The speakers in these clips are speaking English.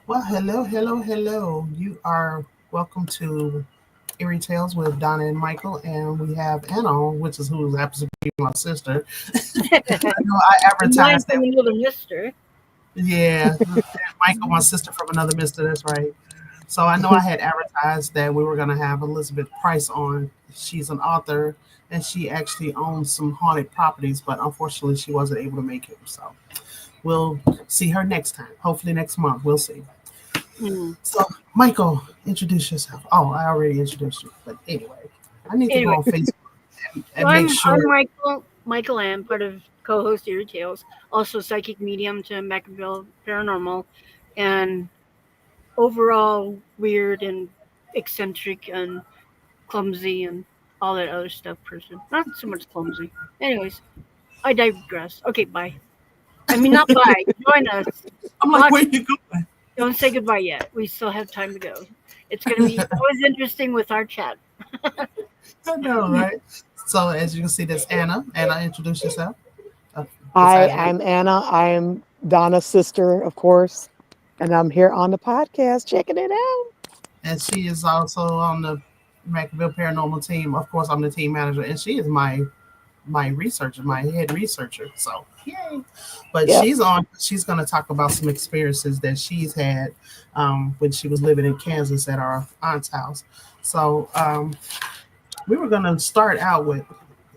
Well, hello, hello, hello. You are welcome to Eerie Tales with Donna and Michael, and we have Anna, which is who happens to be my sister. I know I Mine advertised from that. another mister. Yeah, and Michael, my sister from another mister. That's right. So I know I had advertised that we were going to have Elizabeth Price on. She's an author, and she actually owns some haunted properties, but unfortunately, she wasn't able to make it. So we'll see her next time. Hopefully, next month. We'll see. Mm. So, Michael, introduce yourself. Oh, I already introduced you. But anyway, I need to go Anyway, on Facebook so and make I'm sure. Michael. Michael Am, part of co-host Eerie Tales, also psychic medium to Macaville Paranormal, and overall weird and eccentric and clumsy and all that other stuff person. Not so much clumsy. Anyways, I digress. Okay, bye. I mean, not bye. Join us. I'm like, Watch. where you going? Don't say goodbye yet. We still have time to go. It's going to be always interesting with our chat. I know, right? So, as you can see, there's Anna. Anna, introduce yourself. Uh, Hi, besides me. I'm Anna. I'm Donna's sister, of course, and I'm here on the podcast checking it out. And she is also on the Macville Paranormal team. Of course, I'm the team manager, and she is my researcher, my head researcher. So yay! But Yep. she's on. She's going to talk about some experiences that she's had when she was living in Kansas at our aunt's house. So we were going to start out with.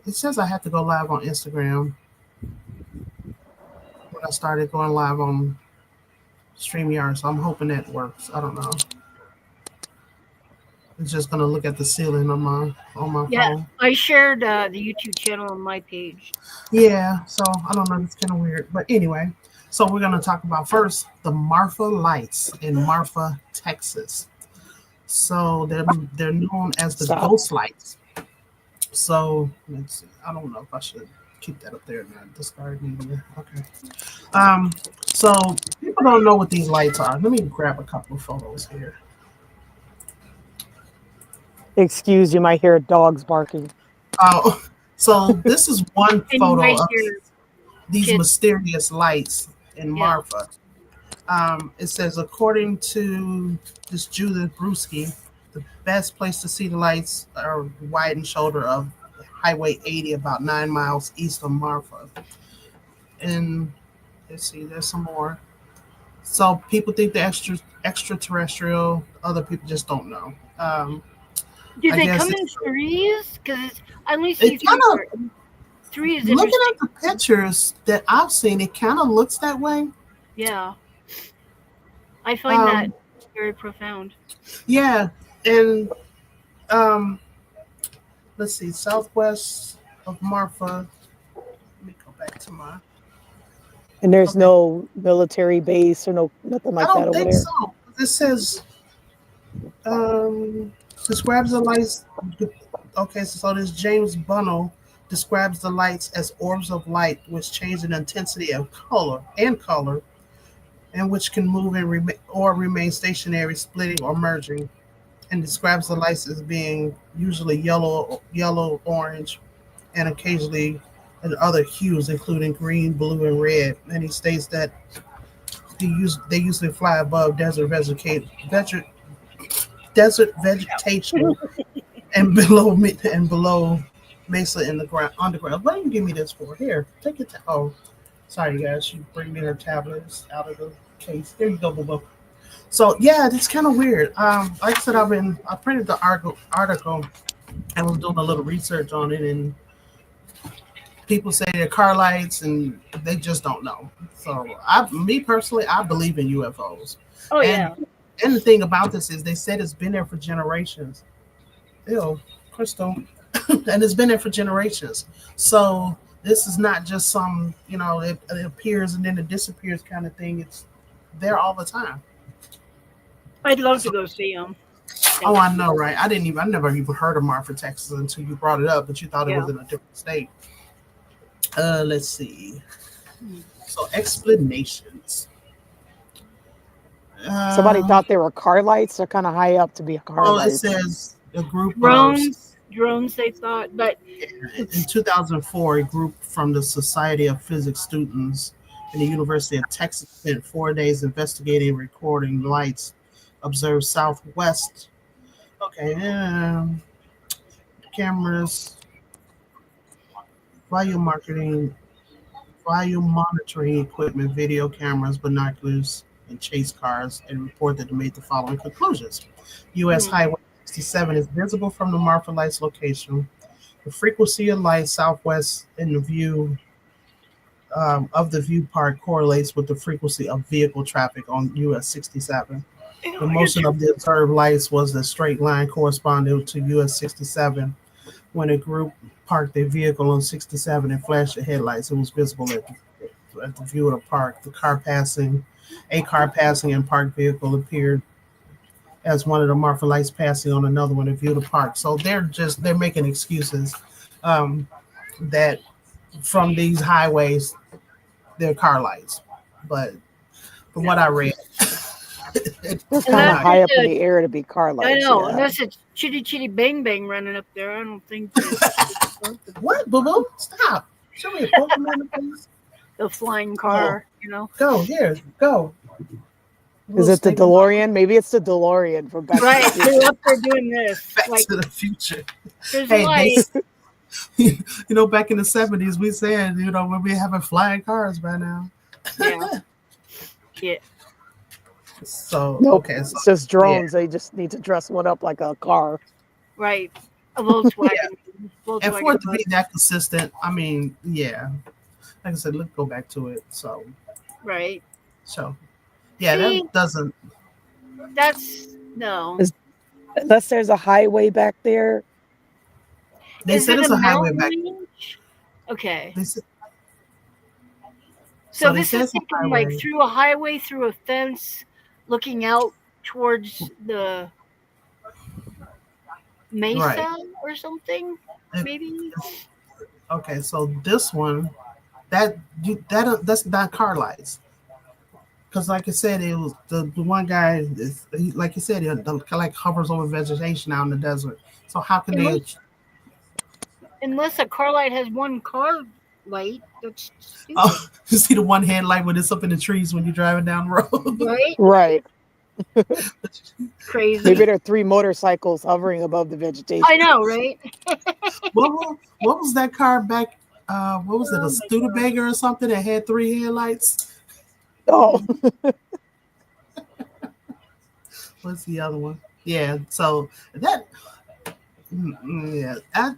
It says I have to go live on Instagram. When I started going live on StreamYard, so I'm hoping that works. I don't know. It's just going to look at the ceiling on my Yeah, phone. I shared the YouTube channel on my page. Yeah, so I don't know. It's kind of weird, but anyway. So we're gonna talk about first the Marfa lights in Marfa, Texas. So they're known as the Stop. ghost lights. So let's see. I don't know if I should keep that up there and not discard media. Okay. Um. So people don't know what these lights are. Let me grab a couple of photos here. Excuse, you might hear dogs barking. Oh, so this is one And you photo might of hear these kids. mysterious lights in Yeah. Marfa. It says, according to this Judith Brewski, the best place to see the lights are wide and shoulder of Highway 80, about 9 miles east of Marfa. And let's see, there's some more. So people think they're extraterrestrial. Other people just don't know. Do I they guess come in threes? Because I only see it kind three. of Three is looking interesting. at the pictures that I've seen, it kind of looks that way. Yeah, I find that Um, very profound. yeah, and um, let's see, southwest of Marfa. Let me go back to my. And there's Okay, no military base or nothing I like that don't over think there. so. This says um, describes the lights. Okay, so this James Bunnell describes the lights as orbs of light which change in intensity of color, and which can move or remain stationary, splitting or merging. And describes the lights as being usually yellow, orange, and occasionally in other hues, including green, blue, and red. And he states that they usually fly above desert vegetation and below mesa in the ground underground. What do you give me this for? Here, take it. Oh, Sorry, guys. She bring me her tablets out of the case. There you go, boo boo. So yeah, it's kind of weird. Like I said, I printed the article and was doing a little research on it, and people say they're car lights, and they just don't know. So me personally, I believe in UFOs, Oh and yeah. and the thing about this is they said it's been there for generations. Ew, Crystal, and it's been there for generations. So this is not just some, it appears and then it disappears kind of thing. It's there all the time. I'd love to So, go see them. oh, That I would be know, right? I never even heard of Marfa, Texas until you brought it up, but you thought it was yeah. in a different state. Let's see. Hmm. So explanations. Somebody Uh, thought they were car lights. They're kind of high up to be car well, it lights. says a group of Drones. They thought, but in it's 2004, a group from the Society of Physics students in the University of Texas spent 4 days investigating and recording lights observed southwest. Okay, cameras, volume marketing, volume monitoring equipment, video cameras, binoculars, and chase cars, and report that they made the following conclusions. U.S. mm, Highway 67 is visible from the Marfa Lights location. The frequency of light southwest in the view of the view part correlates with the frequency of vehicle traffic on US 67. The it's motion of the observed lights was a straight line corresponding to US 67. When a group parked their vehicle on 67 and flashed their headlights, it was visible at the view of the park. A car passing and parked vehicle appeared as one of the Marfa lights passing on another one to view the park. So they're making excuses um, that from these highways they're car lights, but from what no. I read, They're it's kind of Unless not. high it's up in a the air to be car I lights. know, Yeah. unless it's chitty chitty bang bang running up there. I don't think it's What, boo boo? Stop. Show me a Pokemon, please. the flying Oh, car. go here, go. Is We'll it the stay on DeLorean? Maybe it's the DeLorean from Back to the Right, they're Future. up there doing this. Back Like, to the Future. there's a Hey, light. back in the 70s, we said, we'll be having flying cars by now. Yeah, yeah, So Nope. okay, so It's just yeah, drones. They just need to dress one up like a car. right. A yeah. And for Volkswagen it to bus. be that consistent, I mean, yeah. Like I said, let's go back to it. Right. So yeah, See, that doesn't. that's no. Is- Unless there's a highway back there. They Is said it a it's a highway mountain back. range? Okay. They said, So so they this said is it's a thinking like highway, through a highway, through a fence, looking out towards the right? mesa or something, It, maybe. okay, so this one that's not car lights. Because, like I said, it was the one guy. Like you said, like hovers over vegetation out in the desert. So how can they? Unless unless a car light has one car light, that's stupid, Oh, you see the one headlight when it's up in the trees when you're driving down the road. right? Right. Maybe Crazy. there are three motorcycles hovering above the I vegetation. know, right? what was that car back? What was it? A Oh my god. Studebaker or something that had three headlights? Oh, Mm. What's the other one? Yeah. So that. Yeah.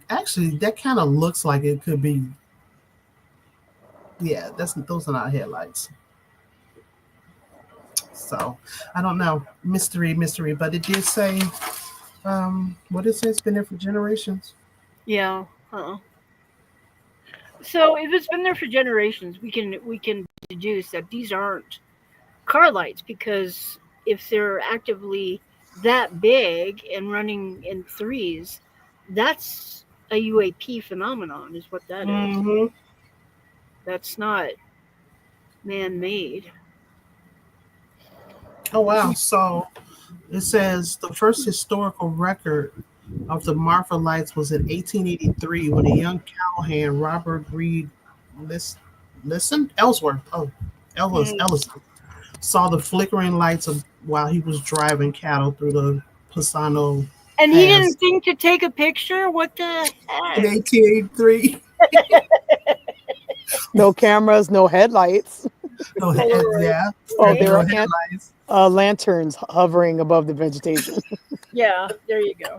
Actually, that kind of looks like it could be. Yeah. Those are not headlights. So I don't know. Mystery. But it did say. What it says, been there for generations. Yeah. So if it's been there for generations, we can deduce that these aren't car lights because if they're actively that big and running in threes, that's a UAP phenomenon, is what that is. Mm-hmm. That's not man-made. Oh wow. So it says the first historical record of the Marfa Lights was in 1883 when a young cowhand, Robert Reed Listen Ellsworth. Oh, Mm. Ellison saw the flickering lights while he was driving cattle through the Pisano And he didn't Pass think to take a picture. What the in heck? 1883. No cameras, no headlights. No, Polaroid, yeah, Oh, right? there no are headlights. lanterns hovering above the vegetation. Yeah, there you go.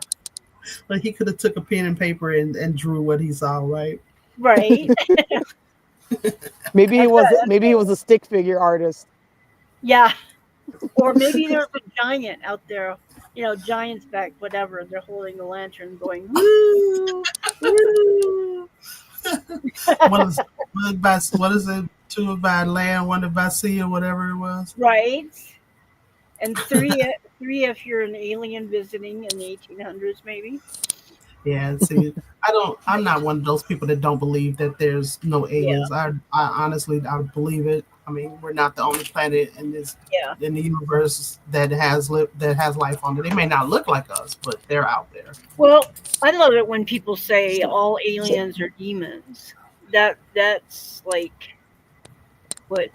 But he could have took a pen and paper and drew what he saw, right? Right. Maybe he That's was that. maybe he was a stick figure artist. Yeah. Or maybe there's a giant out there, giants back, whatever, and they're holding the lantern going, woo, woo. One is what is it? Two by land, one by sea, or whatever it was. Right? And three if you're an alien visiting in the 1800s, maybe. Yeah, see, I'm not one of those people that don't believe that there's no Yeah, aliens. I honestly, I believe it. I mean, we're not the only planet yeah. in the universe that has life on it. They may not look like us, but they're out there. Well, I love it when people say all aliens are demons. That's like what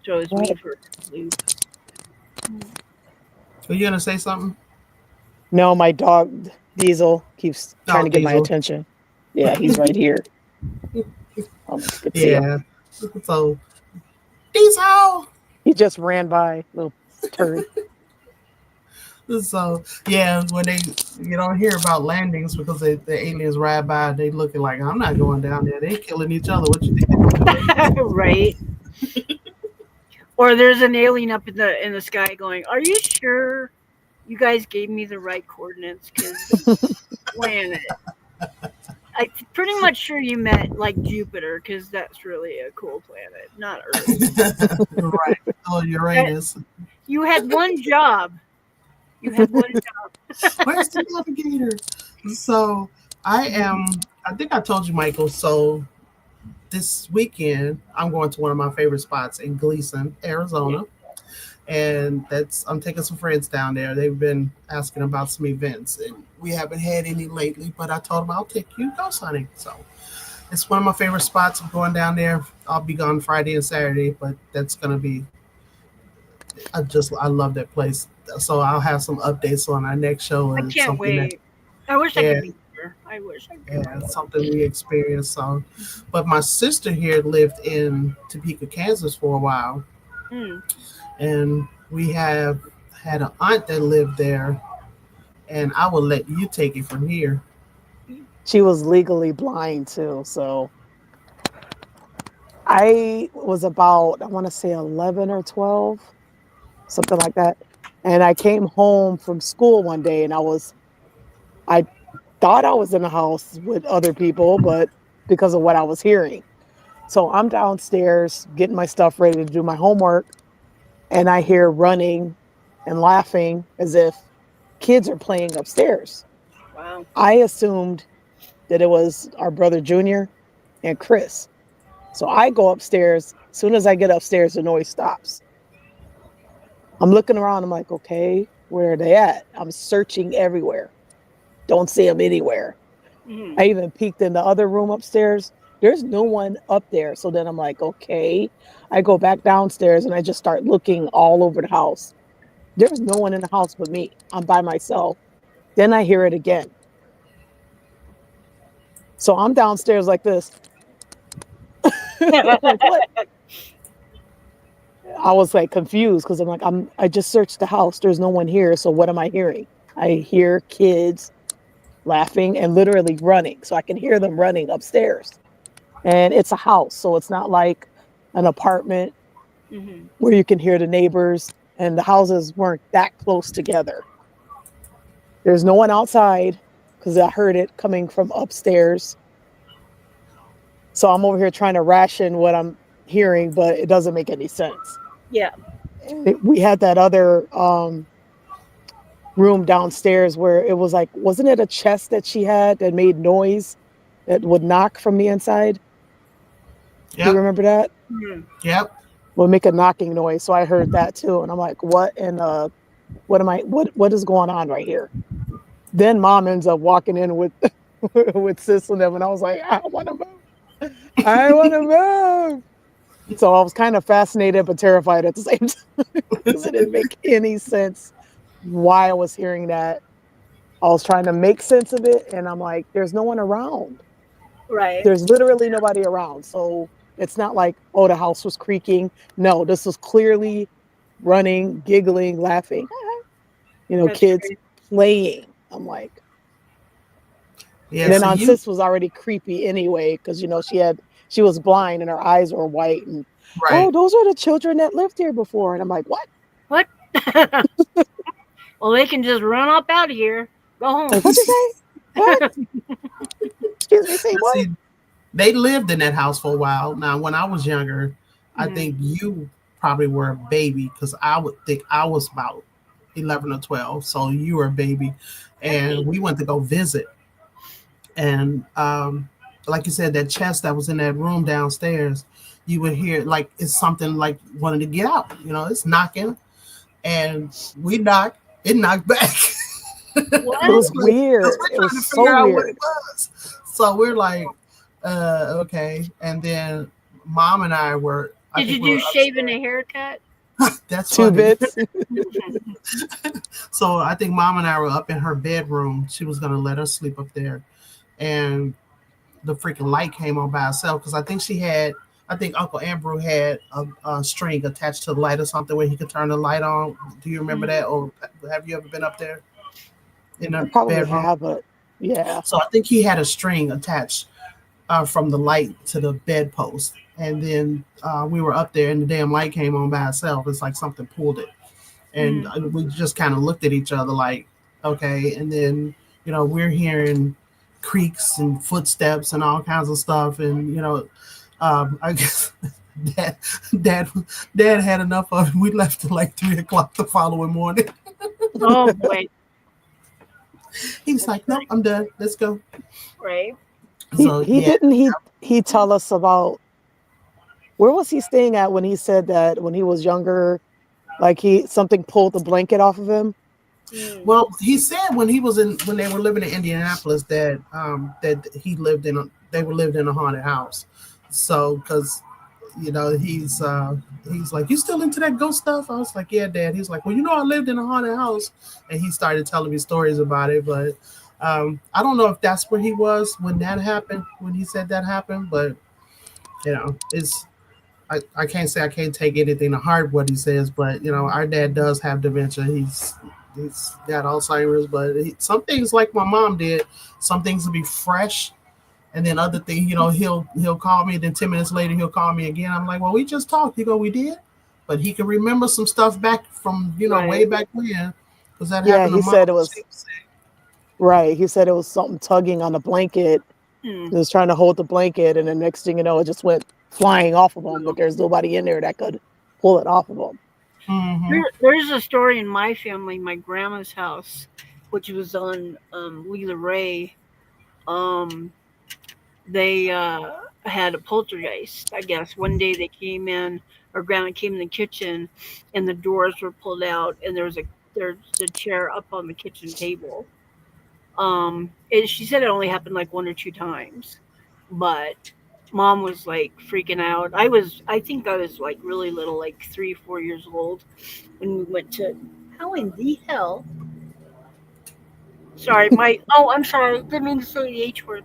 throws me What? for a loop. Are you gonna say something? No, my dog Diesel keeps trying No, to get my Diesel. attention. Yeah, he's right here. Almost could see him. Yeah. So Diesel. He just ran by, little turd. So yeah, when they you don't hear about landings because the aliens ride by, they looking like I'm not going down there. They killing each other. What you think they're gonna do? Right. Or there's an alien up in the sky going, "Are you sure you guys gave me the right coordinates? Because planet, I'm pretty much sure you meant like Jupiter, because that's really a cool planet, not Earth. Right. Oh, That, Uranus. you had one job. You had one job. Where's the navigator? So I am. I think I told you, Michael. So this weekend, I'm going to one of my favorite spots in Gleason, Yeah. Arizona, and that's I'm taking some friends down there. They've been asking about some events, and we haven't had any lately. But I told them I'll take you ghost hunting. So it's one of my favorite spots. I'm going down there. I'll be gone Friday and Saturday, but that's gonna be. I love that place. So I'll have some updates on our next show I and can't something that wait. I wish I yeah could be here. I wish I could yeah be. something we experienced. So, but my sister here lived in Topeka, Kansas for a while, Mm. and we have had an aunt that lived there. And I will let you take it from here. She was legally blind too, so I was about, I want to say 11 or 12, something like that. And I came home from school one day and I thought I was in the house with other people, but because of what I was hearing. So I'm downstairs getting my stuff ready to do my homework, and I hear running and laughing as if kids are playing upstairs. Wow. I assumed that it was our brother Junior and Chris. So I go upstairs. As soon as I get upstairs, the noise stops. I'm looking around. I'm like, okay, where are they at? I'm searching everywhere. Don't see them anywhere. Mm. I even peeked in the other room upstairs. There's no one up there. So then I'm like, okay. I go back downstairs and I just start looking all over the house. There's no one in the house but me. I'm by myself. Then I hear it again. So I'm downstairs like this. I'm like, what? I was like confused because I'm like, I just searched the house. There's no one here. So what am I hearing? I hear kids laughing and literally running. So I can hear them running upstairs. And it's a house. So it's not like an apartment Hmm. where you can hear the neighbors, and the houses weren't that close together. There's no one outside because I heard it coming from upstairs. So I'm over here trying to ration what I'm hearing, but it doesn't make any sense. Yeah. We had that other room downstairs where it was like, wasn't it a chest that she had that made noise that would knock from the inside? Do you Yep, remember that? Mm. yep. Would make a knocking noise. So I heard that too. And I'm like, what in what is going on right here? Then mom ends up walking in with with sis and them, and I was like, I want to move. I want to move. So I was kind of fascinated but terrified at the same time because it didn't make any sense why I was hearing that. I was trying to make sense of it, and I'm like, there's no one around. Right. There's literally nobody around. So It's not like, oh, the house was creaking. No, this was clearly running, giggling, laughing. That's Kids great. playing. I'm like, Yeah, and then so Aunt you Sis was already creepy anyway, because she was blind and her eyes were white. And oh, right. those are the children that lived here before. And I'm like, what? What? Well, they can just run up out of here. Go Like, home. what'd you say? What? Excuse me, say But what? see, they lived in that house for a while. Now, when I was younger, I Mhm. think you probably were a baby because I would think I was about 11 or 12. So you were a baby. And we went to go visit. And like you said, that chest that was in that room downstairs, you would hear like it's something like wanting to get out. It's knocking. And we knocked, it knocked back. It What? was Because weird. we're It was trying to so figure out what it weird. was. So we're like, okay. And then mom and I Did think you we do were shave upstairs. and a haircut? That's Two funny. bits. So I think mom and I were up in her bedroom. She was going to let us sleep up there. And the freaking light came on by itself because I think Uncle Andrew had a string attached to the light or something where he could turn the light on. Do you remember that? Mhm. Or have you ever been up there in I the probably bedroom? have, but yeah. So I think he had a string attached from the light to the bedpost. And then we were up there and the damn light came on by itself. It's like something pulled it. And Mhm. we just kind of looked at each other like, okay. And then, we're hearing creaks and footsteps and all kinds of stuff. And, I guess dad, dad, dad had enough of it. We left at like 3 o'clock the following morning. Oh boy. He was That's like, nope, I'm done. Let's go. right. He So, he yeah. didn't he tell us about where was he staying at when he said that when he was younger, like he something pulled the blanket off of him? Mm. Well, he said when they were living in Indianapolis that they were lived in a haunted house. So because he's like, you still into that ghost stuff? I was like, yeah, Dad. He's like, well, I lived in a haunted house, and he started telling me stories about it. But I don't know if that's where he was when that happened, when he said that happened. But it's I can't say I can't take anything to heart what he says, but our dad does have dementia. He's got Alzheimer's, but some things like my mom did, some things will be fresh, and then other things, he'll call me, and then 10 minutes later he'll call me again. I'm like, well, we just talked. He go, we did, but he can remember some stuff back from way Right. back when, because that Yeah, happened to he mom. said it When she was was sick. right. He said it was something tugging on the blanket. Mm. He was trying to hold the blanket, and the next thing you know, it just went flying off of him. But there's nobody in there that could pull it off of him. Mm-hmm. There's a story in my family, my grandma's house, which was on Leela Ray. Um, they had a poltergeist. I guess one day they came in, or grandma came in the kitchen, and the doors were pulled out, and there's a chair up on the kitchen table. She said it only happened like one or two times, but mom was like freaking out. I think I was like really little, like 3 4 years old, when we went to. How in the hell? Sorry, I'm sorry. Didn't mean to say the H word.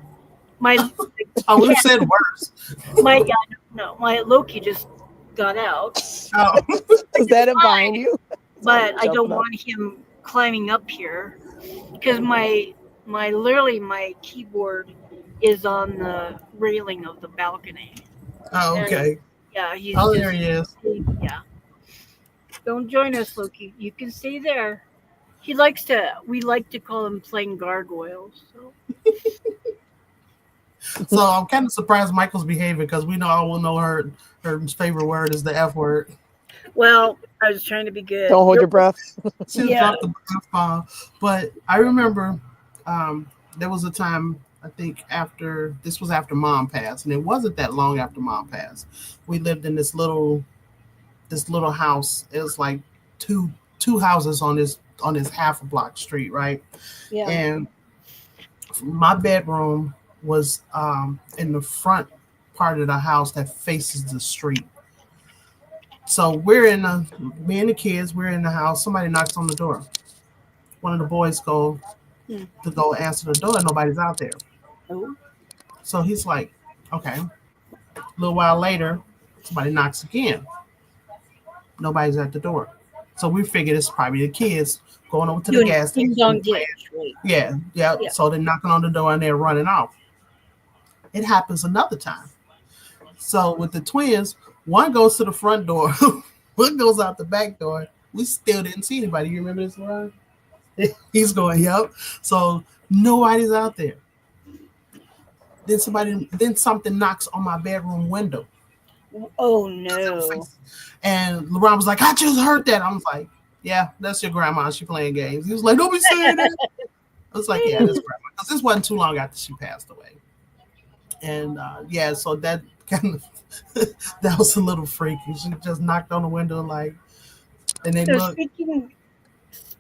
My I would have cat. said worse. My yeah, no, my Loki just got out. Oh. Is that him behind you? Sounds But like I don't jumping up. want him climbing up here because my keyboard is on the railing of the balcony, Oh, and okay. yeah, he's Oh, there just he is. yeah. Don't join us, Loki. You can stay there. He likes to. We like to call him playing gargoyles. So So I'm kind of surprised Michael's behaving because we know all will know her favorite word is the F word. well, I was trying to be good. Don't hold your breath. She Yeah. dropped the F bomb. But I remember there was a time, I think after this was after mom passed, and it wasn't that long after mom passed. We lived in this little house. It was like two houses on this half a block street, right? Yeah. And my bedroom was in the front part of the house that faces the street. So me and the kids, we're in the house. Somebody knocks on the door. One of the boys Hmm. to go answer the door. Nobody's out there. Oh. So he's like, okay. A little while later, somebody knocks again. Nobody's at the door. So we figured it's probably the kids going over to the Doing gas ding station dong playing. ditch, right? Yeah, yeah. Yeah. So they're knocking on the door and they're running off. It happens another time. So with the twins, one goes to the front door, one goes out the back door. We still didn't see anybody. You remember this line? He's going, yep. So nobody's out there. Then something knocks on my bedroom window. Oh no. And LeBron was like, I just heard that. I was like, yeah, that's your grandma. She playing games. He was like, don't be saying that. I was like, yeah, that's grandma. Because this wasn't too long after she passed away. And yeah, so that kind of that was a little freaky. She just knocked on the window like, and they So looked.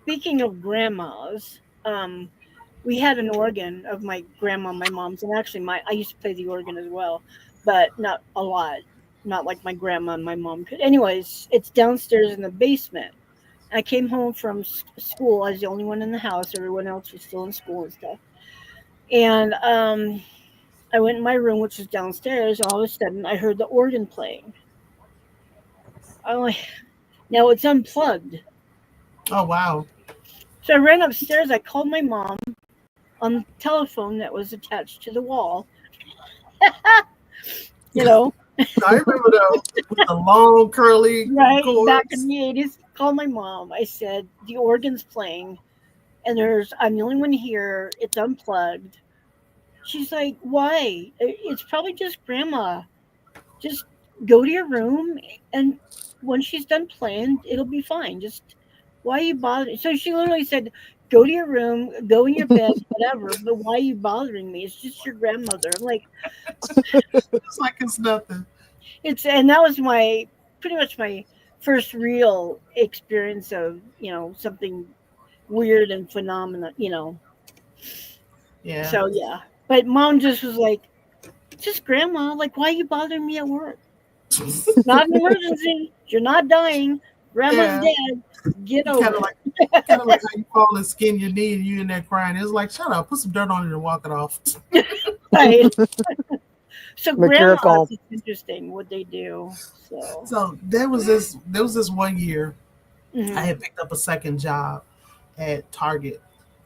speaking of grandmas, we had an organ of my grandma, my mom's, and actually my I used to play the organ as well, but not a lot, not like my grandma and my mom could. Anyways, it's downstairs in the basement. I came home from school. I was the only one in the house. Everyone else was still in school and stuff. And I went in my room, which was downstairs. And all of a sudden, I heard the organ playing. I'm like, now it's unplugged. Oh wow! So I ran upstairs. I called my mom on the telephone that was attached to the wall. You know, I remember those with the long curly right back in cords. the 80s. Called my mom. I said, the organ's playing, and I'm the only one here. It's unplugged. She's like, why? It's probably just grandma. Just go to your room, and when she's done playing, it'll be fine. Just why are you bothering? So she literally said, go to your room, go in your bed, whatever. But why are you bothering me? It's just your grandmother. I'm like, It's like it's nothing. and that was my pretty much my first real experience of something weird and phenomenal. Yeah. So yeah, but mom just was like, just grandma. Like, why are you bothering me at work? Not an emergency. You're not dying. Grandma's Yeah. dead. Get Kind over of it. like how you fall and skin your knee and you in there crying. It's like, shut up, put some dirt on it and walk it off. Right. So Be grandmas, careful. it's interesting what they do. So So there was this one year I hmm had picked up a second job at Target.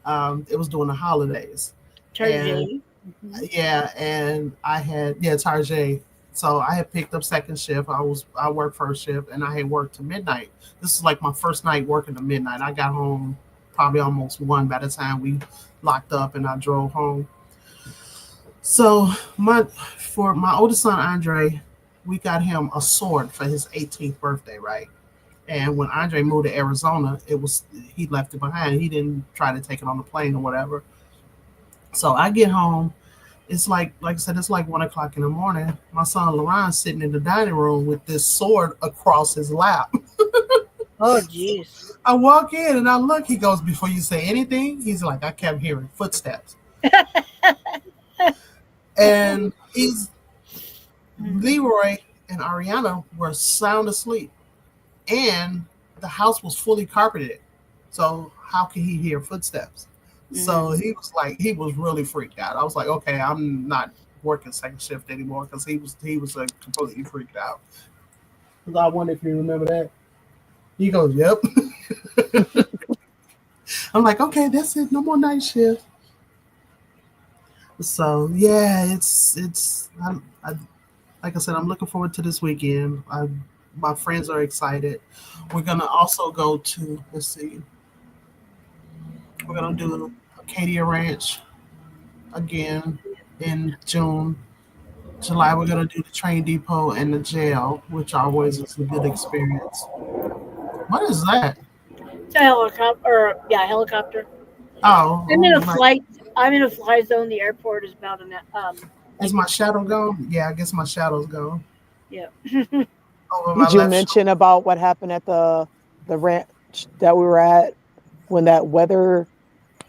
It was during the holidays. And Tarjay. Hmm. yeah, and I had Target. So I had picked up second shift. I worked first shift and I had worked to midnight. This is like my first night working to midnight. I got home probably almost one by the time we locked up and I drove home. So for my oldest son Andre, we got him a sword for his 18th birthday, right? And when Andre moved to Arizona, he left it behind. He didn't try to take it on the plane or whatever. So I get home. It's like I said, it's like 1 o'clock in the morning. My son Laurent's sitting in the dining room with this sword across his lap. Oh, jeez. I walk in and I look. He goes, "Before you say anything," he's like, "I kept hearing footsteps." And Leroy and Ariana were sound asleep, and the house was fully carpeted. So how can he hear footsteps? So Mm. he was really freaked out. I was like, okay, I'm not working second shift anymore because he was completely freaked out. 'Cause I wonder if you remember that. He goes, yep. I'm like, okay, that's it. No more night shift. So yeah, like I said, I'm looking forward to this weekend. My friends are excited. We're gonna also go to, let's see, we're gonna do Acadia Ranch again in June. July, we're gonna do the train depot and the jail, which always is a good experience. What is that? It's a helicopter, or yeah, helicopter. Oh, I'm in a like, flight. I'm in a fly zone. The airport is about is like my shadow gone? Yeah, I guess my shadow's gone yeah. over my Did you left shoulder. mention about what happened at the ranch that we were at when that weather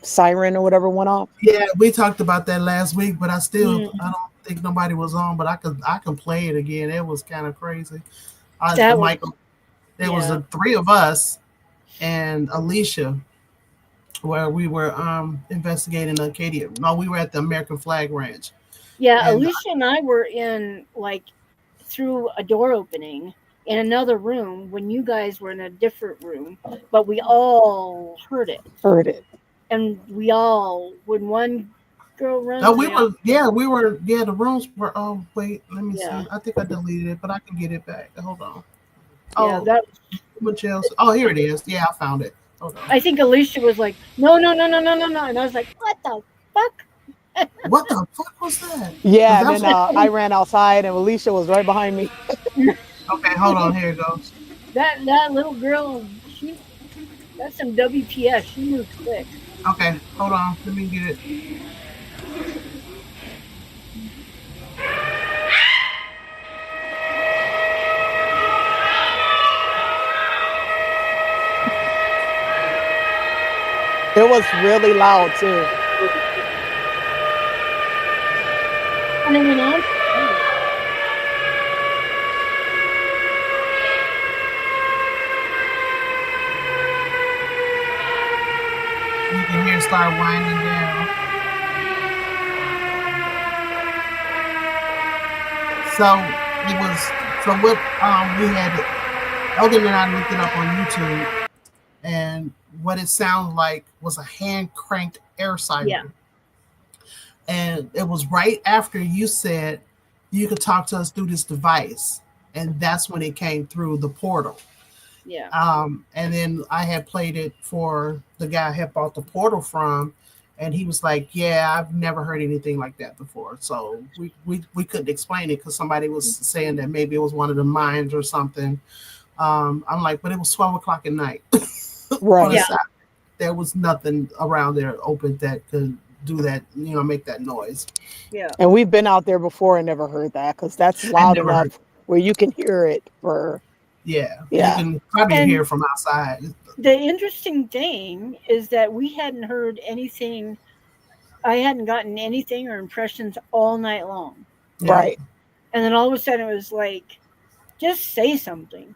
siren or whatever went off? Yeah, we talked about that last week, but Mm, I don't think nobody was on, but I can play it again. It was kind of crazy. that was Michael, there was yeah. the three of us and Alicia where we were investigating Acadia. No, we were at the American Flag Ranch, Yeah, and Alicia and I were in like through a door opening in another room when you guys were in a different room, but we all heard it. Heard it. And we all, when one girl Oh, runs and we they all, were, yeah, we were, yeah, the rooms were, oh, wait, let me yeah, see. I think I deleted it, but I can get it back. Hold on. yeah, Oh, that, what else? Oh, here it is. Yeah, I found it. Hold on. I think Alicia was like, no, no, no, no, no, no, no. And I was like, what the fuck? What the fuck was that? Yeah, Because and that then was, I ran outside, and Alicia was right behind me. okay, hold on. Here it goes. That little girl, that's some WTF. She moves quick. Okay, hold on. Let me get it. It was really loud too. And it went on. You can hear it start winding down. So it was, so what we had, Elgin and I looked it up on YouTube, and what it sounded like was a hand cranked air Yeah, siren. And it was right after you said you could talk to us through this device. And that's when it came through the portal. yeah. And then I had played it for the guy I had bought the portal from, and he was like, "Yeah, I've never heard anything like that before." So we couldn't explain it because somebody was saying that maybe it was one of the mines or something. I'm like, but it was 12 o'clock at night on a Right. Yeah. Saturday. There was nothing around there open that could do that, make that noise. Yeah. And we've been out there before and never heard that because that's I loud never heard. enough where you can hear it for, Yeah, you yeah. can probably hear And from outside. the interesting thing is that we hadn't heard anything. I hadn't gotten anything or impressions all night long. Yeah, Right. And then all of a sudden it was like, just say something.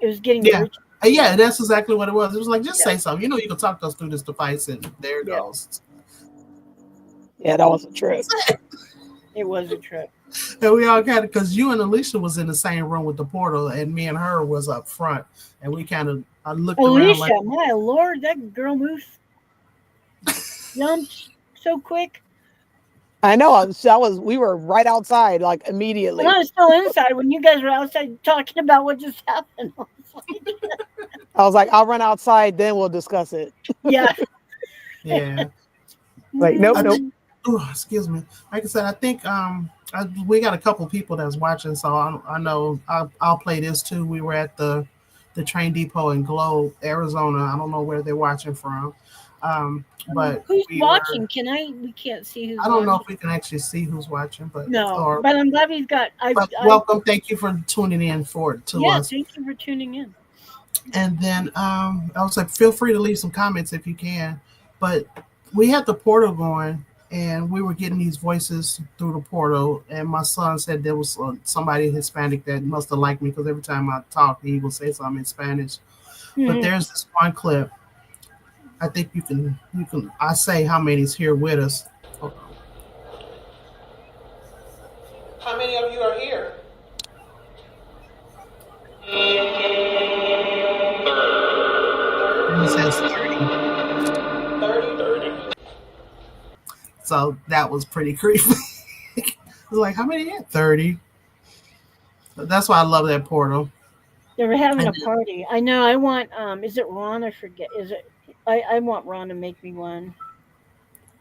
It was getting yeah, very, yeah. That's exactly what it was. It was like, just yeah, say something. You can talk to us through this device, and there it yeah. goes. Yeah, that was a trip. It was a trip. And we all kind of, because you and Alicia was in the same room with the portal, and me and her was up front, and we kind of, I looked around like, Alicia, my lord, that girl moves, jumps so quick. I know. We were right outside, like And immediately. I was still inside when you guys were outside talking about what just happened. I was like, I was like, I'll run outside, then we'll discuss it. yeah. yeah. Like, nope, I nope. think, oh, excuse me. Like I said, I think we got a couple people that's watching, so I know I'll play this too. We were at the train depot in Globe, Arizona. I don't know where they're watching from, but Who's we watching? were. We can't see who's I don't know watching. if we can actually see who's watching, but No, or but I'm glad we've got. but welcome. Thank you for tuning in to Yeah, us. thank you for tuning in. And then I was like, feel free to leave some comments if you can. But we had the portal going, and we were getting these voices through the portal. And my son said there was somebody Hispanic that must have liked me because every time I talk, he would say something in Spanish. But there's this one clip. I think you can. I say how many's here with us. Hold on. How many of you are here? And he says 30. 30. So that was pretty creepy. I was like, how many here? 30. So that's why I love that portal. They were having And a party. I know. I want. Is it Ron? I forget. Is it? I want Ron to make me one.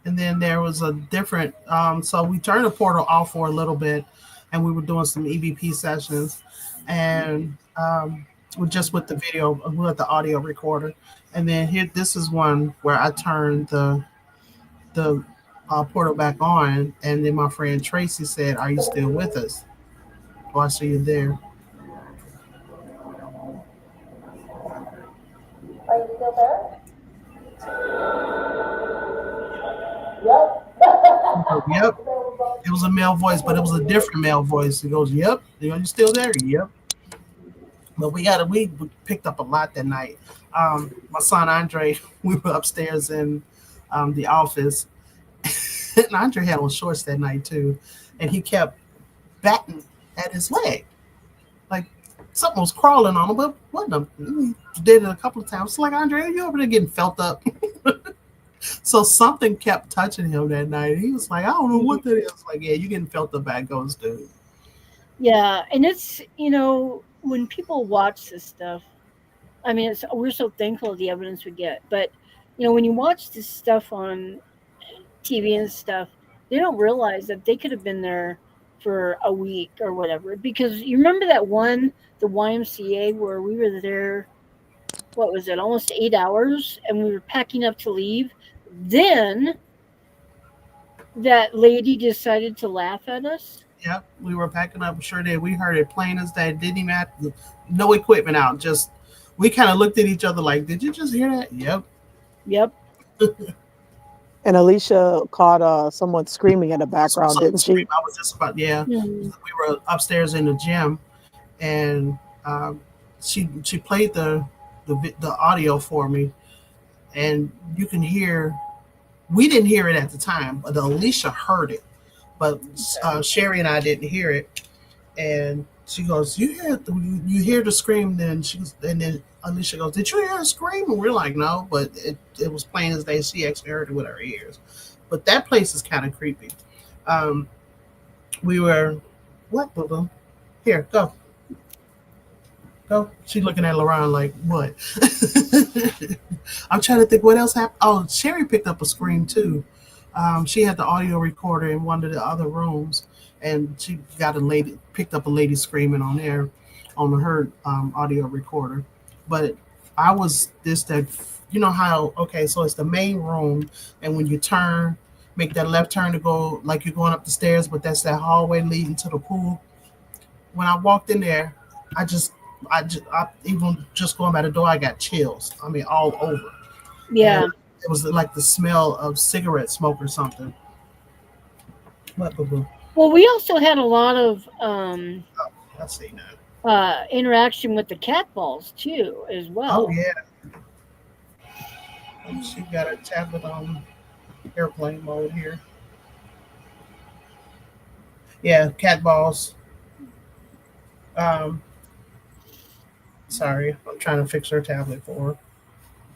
then there was a different. So we turned the portal off for a little bit, and we were doing some EVP sessions, and just with the video, with the audio recorder. And then here, this is one where I turned the portal back on, and then my friend Tracy said, "Are you still with us?" Oh, I see you there. Are you still there? Yep. It was a male voice, but it was a different male voice. He goes, "Yep." You still there? Yep. But we picked up a lot that night. My son Andre, we were upstairs in the office, and Andre had on shorts that night too, and he kept batting at his leg. something was crawling on him, but what the? He did it a couple of times. It's like, Andre, you over there getting felt up? So something kept touching him that night. He was like, I don't know what that is. Like, yeah, you getting felt up by ghosts, dude. Yeah, and it's when people watch this stuff, I mean, we're so thankful of the evidence we get, but when you watch this stuff on TV and stuff, they don't realize that they could have been there for a week or whatever. Because you remember that one, the YMCA, where we were there, what was it, almost 8 hours, and we were packing up to leave. Then that lady decided to laugh at us. Yep, we were packing up. Sure did. We heard it plain as day. Didn't even have no equipment out. Just we kind of looked at each other like, "Did you just hear that?" Yep. Yep. And Alicia caught someone screaming in the background, So didn't she? I was just about yeah. Mhm. We were upstairs in the gym, and she played the audio for me, and you can hear. We didn't hear it at the time, but Alicia heard it, but Sherry and I didn't hear it. And she goes, you hear the scream?" Then and then Alicia goes, "Did you hear a scream?" And we're like, "No," but it was plain as day. She actually heard it with her ears. But that place is kind of creepy. Um, we were what, boo boo? Here, go. Go. She's looking at LaRon like, what? I'm trying to think what else happened. Oh, Sherry picked up a scream too. She had the audio recorder in one of the other rooms, and she picked up a lady screaming on there, on her audio recorder. But I was this that, you know how? Okay, so it's the main room, and when you turn, make that left turn to go like you're going up the stairs, but that's that hallway leading to the pool. When I walked in there, I just even just going by the door, I got chills. I mean, all over, and Yeah. it was like the smell of cigarette smoke or something. What, boo boo? Well, we also had a lot of I see now. interaction with the cat balls too, as Oh well. yeah, she got a tablet on airplane mode here. Yeah, cat balls. Um, sorry, I'm trying to fix her tablet for her.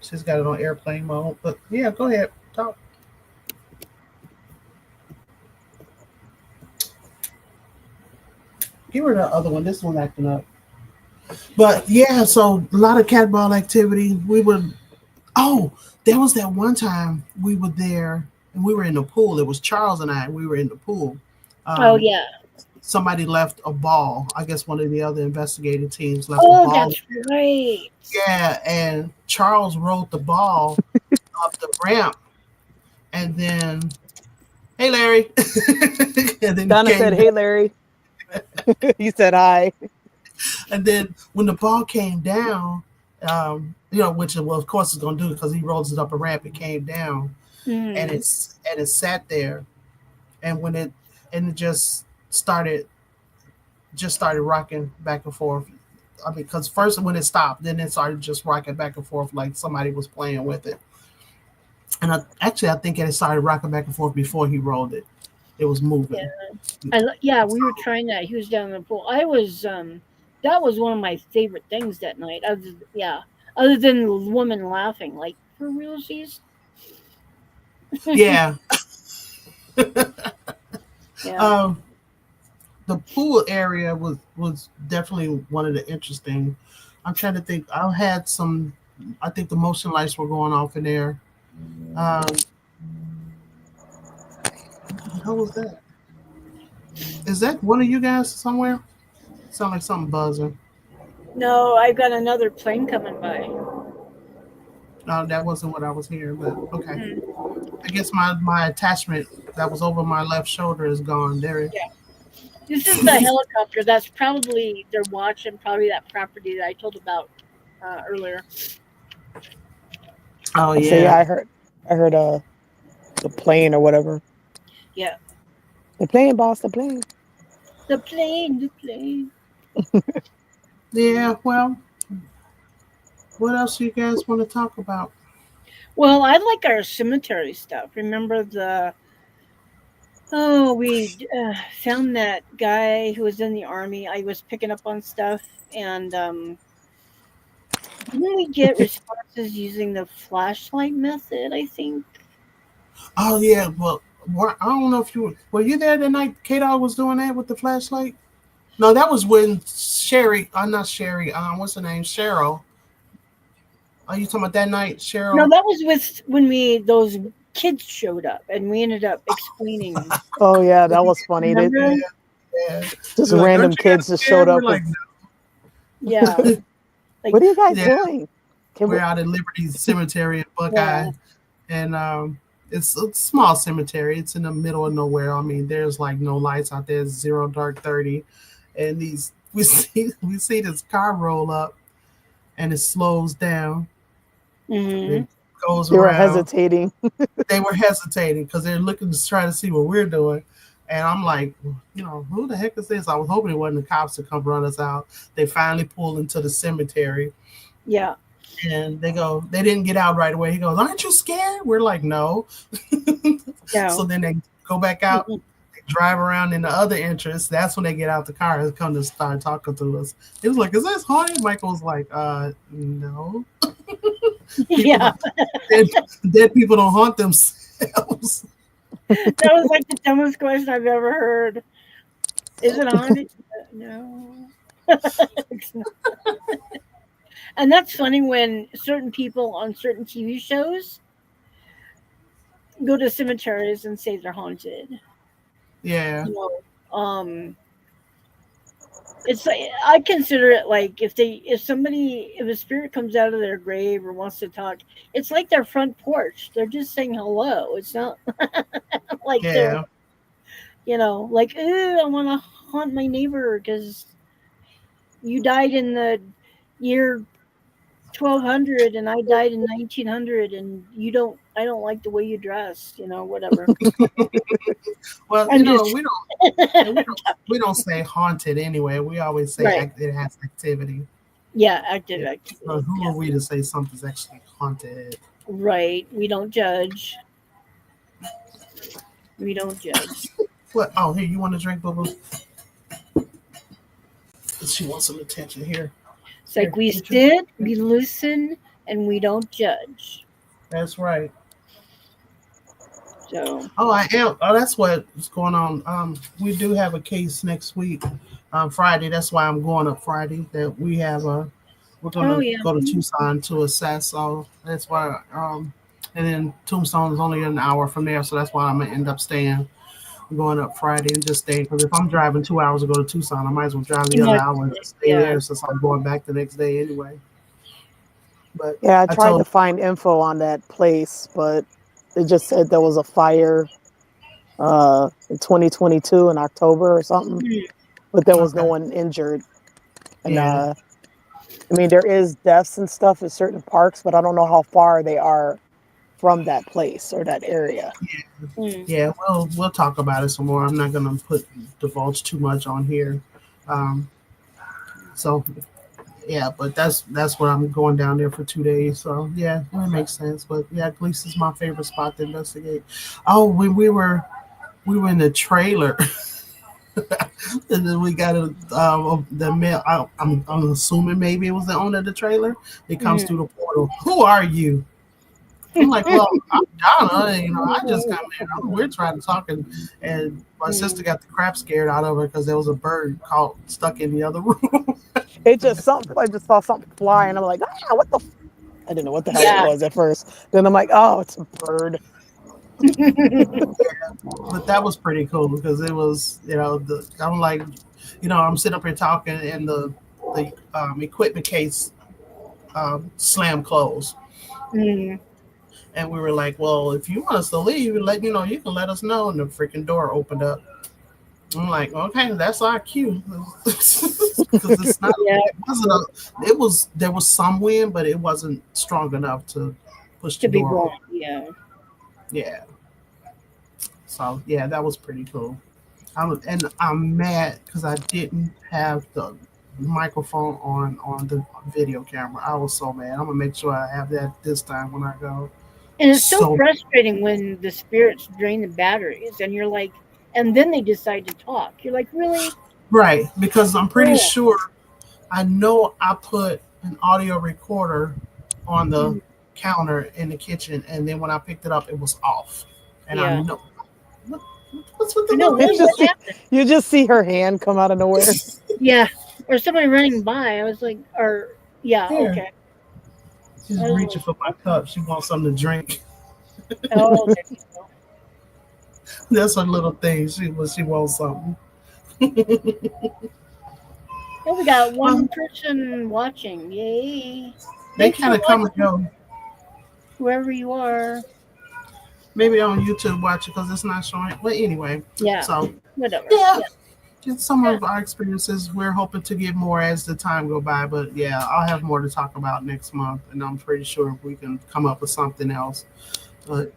She's got it on airplane mode. But yeah, go ahead, talk. Give her the other one. This one acting up. But yeah, so a lot of cat ball activity. We would. Oh, there was that one time we were there and we were in the pool. It was Charles and I. We were in the pool. Oh Um, yeah. Somebody left a ball. I guess one of the other investigative teams left a Oh, ball. that's right. Yeah, and Charles rolled the ball up the ramp, and then, hey Larry, and then he Donna said, came "Hey, down. Larry." He said, "Hi." And then when the ball came down, which well, of course it's gonna do because he rolls it up a ramp. It came down, and Mm. it sat there, and it just started rocking back and forth. I mean, because first when it stopped, then it started just rocking back and forth like somebody was playing with it. And I think it started rocking back and forth before he rolled it. It was Yeah. moving. Yeah, we were So, trying that. He was down in the pool. I was that was one of my favorite things that night. Other than the woman laughing, like for realsies. yeah, Yeah. um, the pool area was definitely one of the interesting. I'm trying to think. I had some. I think the motion lights were going off in there. Um, how was that? Is that one of you guys somewhere? Sound like something buzzing. No, I've got another plane coming by. No, that wasn't what I was hearing. But okay. Mm. I guess my attachment that was over my left shoulder is gone. There it. Yeah. This is the helicopter. That's probably they're watching probably that property that I told about earlier. Oh So yeah, yeah, I heard the plane or whatever. Yeah. The plane, boss, the plane. The plane, the plane. yeah. Well, what else do you guys want to talk about? Well, I like our cemetery stuff. Remember we found that guy who was in the army. I was picking up on stuff, and didn't we get responses using the flashlight method? I think. Oh yeah, well, I don't know if were you there the night K Dog was doing that with the flashlight. No, that was when Sherry. Not Sherry. What's her name? Cheryl. Are you talking about that night, No, Cheryl? that was with when we those kids showed up, and we ended up explaining. Oh yeah, that was funny. That Yeah, Remember? yeah. just We're like, random aren't you guys kids just showed scared? We're up like, with, Yeah, like "What are you guys yeah. doing? Can We're we?" out at Liberty Cemetery in yeah, Buckeye, and it's a small cemetery. It's in the middle of nowhere. I mean, there's like no lights out there. It's 0 dark 30, and these we see this car roll up, and it slows down. hmm It goes They were around. hesitating. They were hesitating because they're looking to try to see what we're doing. And I'm like, who the heck is this? I was hoping it wasn't the cops to come run us out. They finally pull into the cemetery, yeah, and they didn't get out right away. He goes, aren't you scared? We're like, no. So no, then they go back out, they drive around in the other entrance. That's when they get out the car and come to start talking to us. It was like, is this haunted? Michael was like, no. People yeah. don't, dead people don't haunt themselves. That was like the dumbest question I've ever heard. Is it haunted? No. It's not. And that's funny when certain people on certain TV shows go to cemeteries and say they're haunted. Yeah, You know, it's like I consider it like if a spirit comes out of their grave or wants to talk, it's like their front porch. They're just saying hello. It's not like they're yeah. like, ooh, I want to haunt my neighbor because you died in the year 1200 and I died in 1900 and I don't like the way you dress, whatever. Well, I'm just we don't say haunted anyway. We always say right. it has activity. Yeah, active Yeah. So activity. who Yeah. are we to say something's actually haunted? Right. We don't judge. We don't judge. What? Oh, here, you want a drink, Bubba? She wants some attention. Here, It's here, like we get your. sit, we listen, and we don't judge. That's right. So, Oh, I am. Oh, that's what's going on. We do have a case next week, Friday. That's why I'm going up Friday. That we have a. We're oh gonna yeah. go to Tucson to assess. So that's why. And then Tombstone is only an hour from there, so that's why I'm gonna end up staying. Going up Friday and just staying because if I'm driving 2 hours to go to Tucson, I might as well drive the You other might, hour and just stay yeah. there since I'm going back the next day anyway. But Yeah, I I tried to told find info on that place, but it just said there was a fire in 2022 in October or something, Mm, but there was no okay, one injured. And yeah, I mean, there is deaths and stuff at certain parks, but I don't know how far they are from that place or that area. mm. yeah. We'll talk about it some more. I'm not gonna divulge too much on here. Um, so yeah, but that's where I'm going down there for 2 days. So yeah, that makes sense. But yeah, Gleason is my favorite spot to investigate. Oh, when we were in the trailer. And then we got the mail. I'm assuming maybe it was the owner of the trailer. It comes through Mm. the portal. Who are you? I'm like, well, I'm Donna. And, I just come in. We're trying to talk, and my sister Mm. got the crap scared out of her because there was a bird caught stuck in the other room. It just something. I just saw something fly, and I'm like, ah, what the? I didn't know what the hell it Yeah. was at first. Then I'm like, oh, it's a bird. But that was pretty cool because it was, I'm like, I'm sitting up here talking, and the equipment case slammed closed. Mm. And we were like, well, if you want us to leave, you can let us know. And the freaking door opened up. I'm like, okay, that's our cue. Because it's not, Yeah. it wasn't there was some wind, but it wasn't strong enough to push the To be door blown. open. Yeah. Yeah. So, yeah, that was pretty cool. I'm mad because I didn't have the microphone on the video camera. I was so mad. I'm going to make sure I have that this time when I go. And it's so So frustrating when the spirits drain the batteries and you're like, and then they decide to talk. You're like, really? right, because I know I put an audio recorder on the Mm, counter in the kitchen, and then when I picked it up, it was off. And I yeah. know what, what's with the I know. little It's What just hand? happened? you just see her hand come out of nowhere. Yeah. Or somebody running by. I was like, or yeah, Here, okay. she's I was like, reaching for my cup. She wants something to drink. oh, there you go. That's her little thing. She wants something. Yeah, we got Well, one person watching. Yay! they Thanks kind for of come and watching, go. whoever you are. Maybe on YouTube watch it because it's not showing. But anyway, Yeah, so whatever. yeah, Yeah, just some yeah. of our experiences. We're hoping to get more as the time go by. But yeah, I'll have more to talk about next month, and I'm pretty sure we can come up with something else. But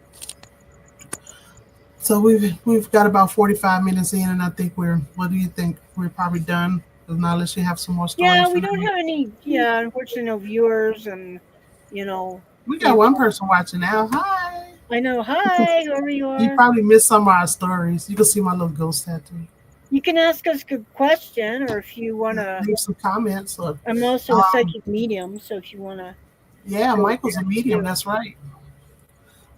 so we've got about 45 minutes in, and I think we're. What do you think? We're probably done. Not unless you have some more Yeah, stories we for don't me. have any, yeah, unfortunately, no viewers, and, you know, We got maybe, one person watching now. Hi. I know, hi, whoever you You are. probably missed some of our stories. You can see my little ghost tattoo. You can ask us a question, or if you want to, Leave some comments. Or, I'm also a um, psychic medium, so if you want to yeah, go Michael's a there medium. too. That's right.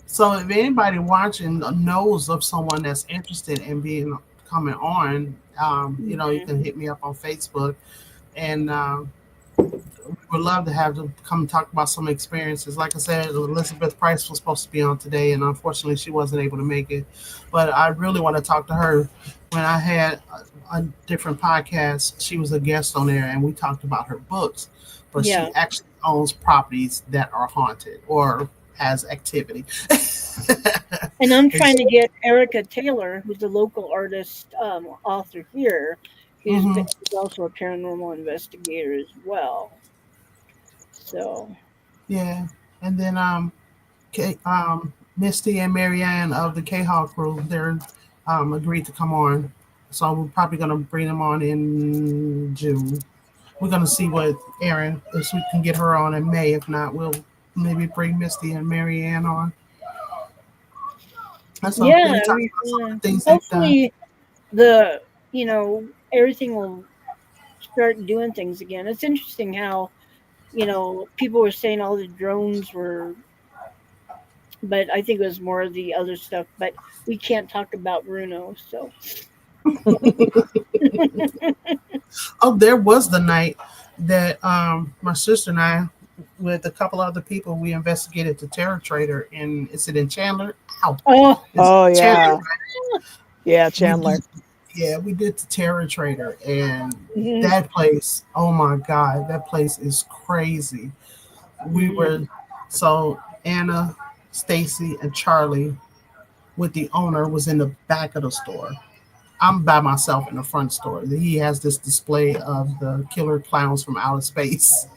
So if anybody watching knows of someone that's interested in being coming on, you Mhm. can hit me up on Facebook, and we would love to have them come talk about some experiences. Like I said, Elizabeth Price was supposed to be on today, and unfortunately, she wasn't able to make it. But I really want to talk to her. When I had a different podcast, she was a guest on there, and we talked about her books. But Yeah. she actually owns properties that are haunted or has activity. And I'm And trying to get Erica Taylor, who's a local artist, author here, mhm, who's also a paranormal investigator as well. So, yeah, and then Misty and Marianne of the K Hall crew, they're agreed to come on. So we're probably gonna bring them on in June. We're gonna see what Erin if we can get her on in May. If not, we'll maybe bring Misty and Marianne on. And so yeah, we can talk we about some of the things they've done. hopefully the everything will start doing things again. It's interesting how people were saying all the drones were, but I think it was more of the other stuff. But we can't talk about Bruno, so Oh, there was the night that my sister and I, with a couple other people, we investigated the terror trader in is it in Chandler? Ow. oh It's Oh Chandler. yeah, yeah, We Chandler. did, yeah, we did the Terror Trader, and mhm, that place. Oh my God, that place is crazy. We mhm. were so Anna, Stacy, and Charlie with the owner was in the back of the store. I'm by myself in the front store. He has this display of the killer clowns from outer space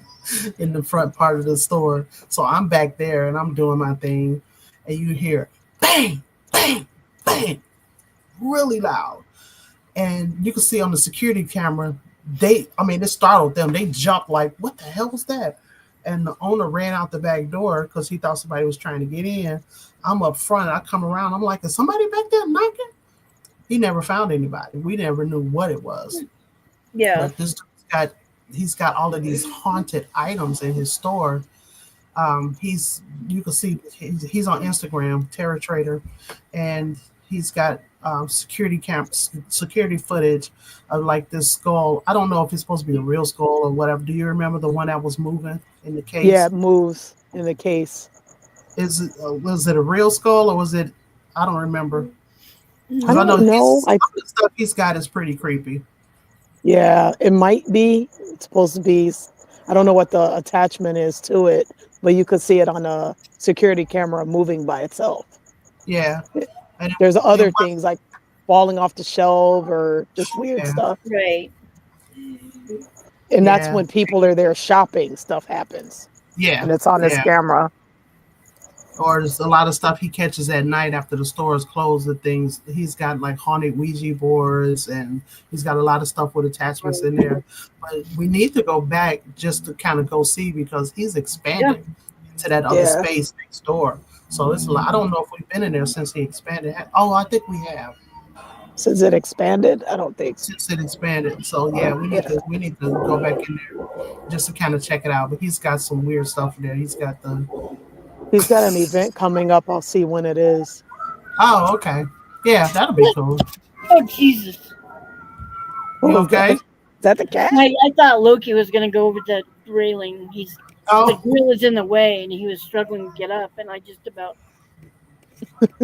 in the front part of the store. So I'm back there and I'm doing my thing, and you hear bang, bang, bang, really loud. And you can see on the security camera, it startled them. They jumped like, what the hell was that? And the owner ran out the back door because he thought somebody was trying to get in. I'm up front. I come around. I'm like, is somebody back there knocking? He never found anybody. We never knew what it was. Yeah, But this got he's got all of these haunted items in his store. He's you can see he's on Instagram, Terror Trader, and he's got security footage of like this skull. I don't know if it's supposed to be a real skull or whatever. Do you remember the one that was moving in the Yeah, case? it moves in the case. Is it was it a real skull or was it? I don't remember I because I mhm. know don't his know. some of the stuff he's got is pretty creepy. Yeah, it might be. It's supposed to be. I don't know what the attachment is to it, but you could see it on a security camera moving by itself. Yeah, It- and There's it other was things like falling off the shelf or just weird yeah stuff. Right. And that's yeah when people are there shopping, stuff happens. yeah And it's on his yeah. camera. Or there's a lot of stuff he catches at night after the stores close and things. He's got like haunted Ouija boards and he's got a lot of stuff with attachments in there. But we need to go back just to kind of go see because he's Yeah. expanded to that other Yeah. space next door. So it's a lot. I don't know if we've been in there since he expanded. Oh, I think we have. Since it expanded, I don't think so. since it expanded. So yeah, Yeah. we need to go back in there just to kind of check it out. But he's got some weird stuff in there. He's got the He's got an event coming up. I'll see when it is. oh okay yeah that'll be cool. Oh Jesus! What You was that? okay? Is that the cat? I thought Loki was going to go over the railing. The Oh, grill is in the way, and he was struggling to get up, and I just about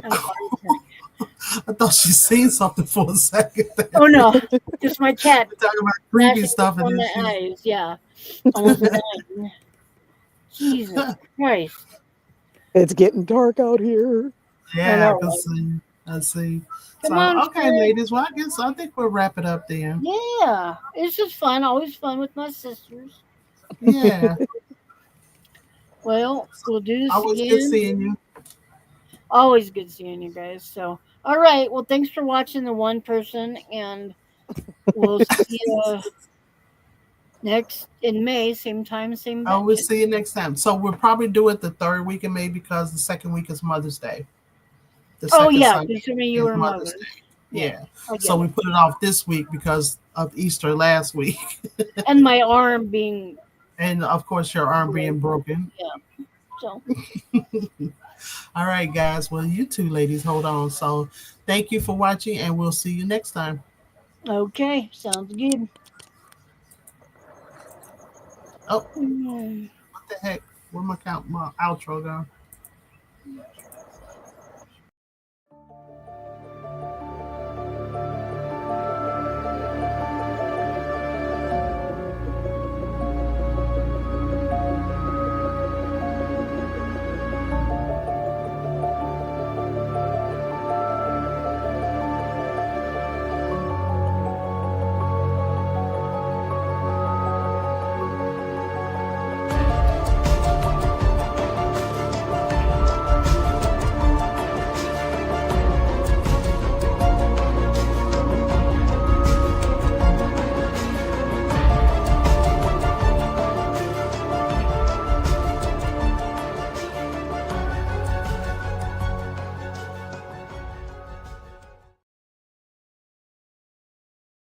had a heart attack. I thought she seen something for a second. There. Oh no, just my cat We're talking about creepy flashing stuff, and before then my she. eyes. Yeah, almost dying. Jesus Christ! It's getting dark out here. I Yeah, I know. can Right? see. I see. Come So on, okay, Spirit. ladies. Well, I think we'll wrap it up then. Yeah, it's just fun. Always fun with my sisters. Yeah, Well, we'll do this always good again. seeing you. Always good seeing you guys. So, all right. Well, thanks for watching the one person, and we'll see you next in May, same time, same I will batch. see you next time. So we'll probably do it the third week of May because the second week is Mother's Day. The Oh second yeah, Sunday considering you is were Mother's mothers. Day. Yeah, Yeah. I So get we it. put it off this week because of Easter last week. And my arm being And of course your arm being broken. broken. Yeah. So All right, guys. Well, you two ladies, hold on. So thank you for watching and we'll see you next time. okay, sounds good. Oh, Mm. what the heck? Where my outro go?